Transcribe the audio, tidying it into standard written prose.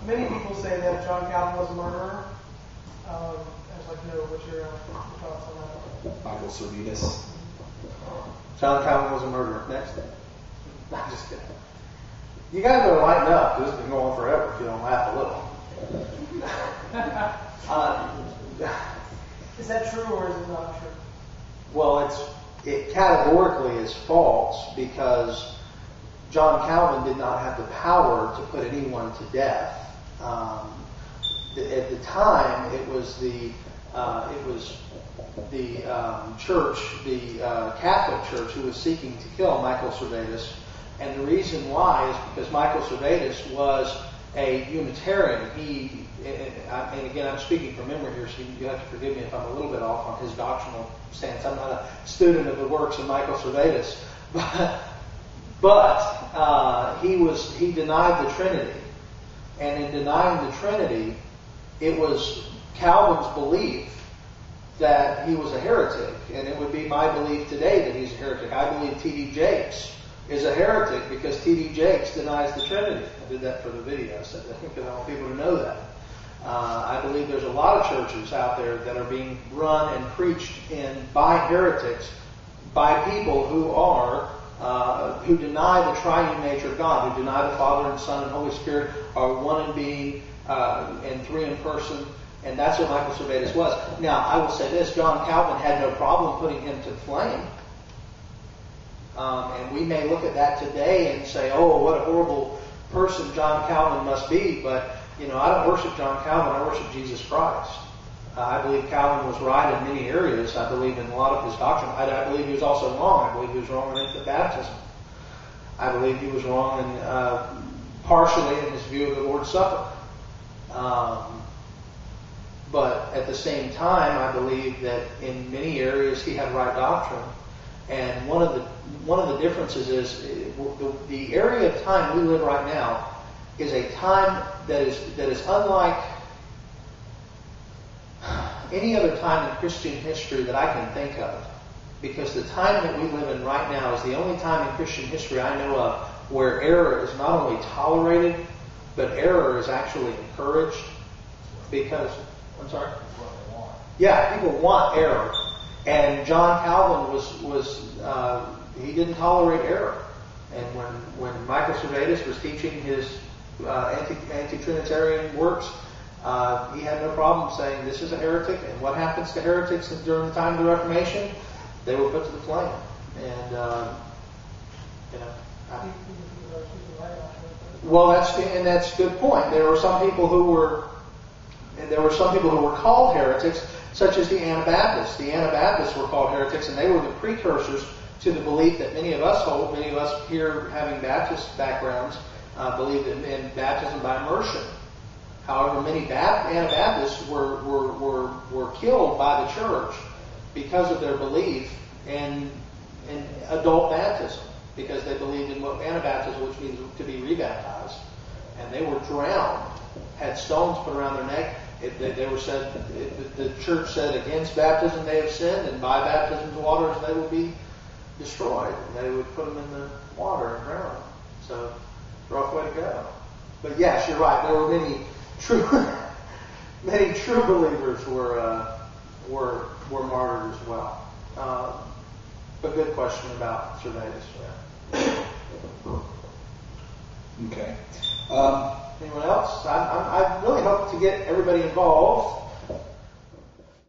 Many people say that John Calvin was a murderer. I was like, no, what's your thoughts on that? Michael Servetus. John Calvin was a murderer. Next. I'm just kidding. You guys better lighten up, because this has been going on forever if you don't laugh a little. Is that true or is it not true? Well, it categorically is false, because John Calvin did not have the power to put anyone to death. At the time, it was the church, the Catholic Church, who was seeking to kill Michael Servetus, and the reason why is because Michael Servetus was a Unitarian. And again, I'm speaking from memory here, so you have to forgive me if I'm a little bit off on his doctrinal stance. I'm not a student of the works of Michael Servetus, but he denied the Trinity, and in denying the Trinity, it was Calvin's belief that he was a heretic, and it would be my belief today that he's a heretic. I believe T.D. Jakes is a heretic because T.D. Jakes denies the Trinity. I did that for the video, so I think I want people to know that. I believe there's a lot of churches out there that are being run and preached by heretics, by people who deny the triune nature of God, who deny the Father and Son and Holy Spirit are one in being and three in person. And that's what Michael Servetus was. Now, I will say this, John Calvin had no problem putting him to the flame. And we may look at that today and say, oh, what a horrible person John Calvin must be. But, I don't worship John Calvin, I worship Jesus Christ. I believe Calvin was right in many areas. I believe in a lot of his doctrine. I believe he was also wrong. I believe he was wrong in infant baptism. I believe he was wrong in partially in his view of the Lord's Supper. But at the same time, I believe that in many areas he had right doctrine. And one of the differences is the area of time we live right now is a time that is unlike any other time in Christian history that I can think of. Because the time that we live in right now is the only time in Christian history I know of where error is not only tolerated, but error is actually encouraged. Because, I'm sorry? Yeah, people want error. And John Calvin he didn't tolerate error. And when Michael Servetus was teaching his anti-Trinitarian works, he had no problem saying this is a heretic. And what happens to heretics during the time of the Reformation? They were put to the flame. And that's a good point. There were some people who were called heretics, such as the Anabaptists. The Anabaptists were called heretics, and they were the precursors to the belief that many of us hold. Many of us here, having Baptist backgrounds, believe in baptism by immersion. However, many Anabaptists were killed by the church because of their belief in adult baptism, because they believed in what Anabaptism, which means to be rebaptized, and they were drowned, had stones put around their neck. The church said against baptism they have sinned, and by baptism's waters they will be destroyed. And they would put them in the water and drown them. So, rough way to go. But yes, you're right. There were many true believers were martyred as well. A good question about Servetus. Yeah. Okay. Anyone else? I really hope to get everybody involved.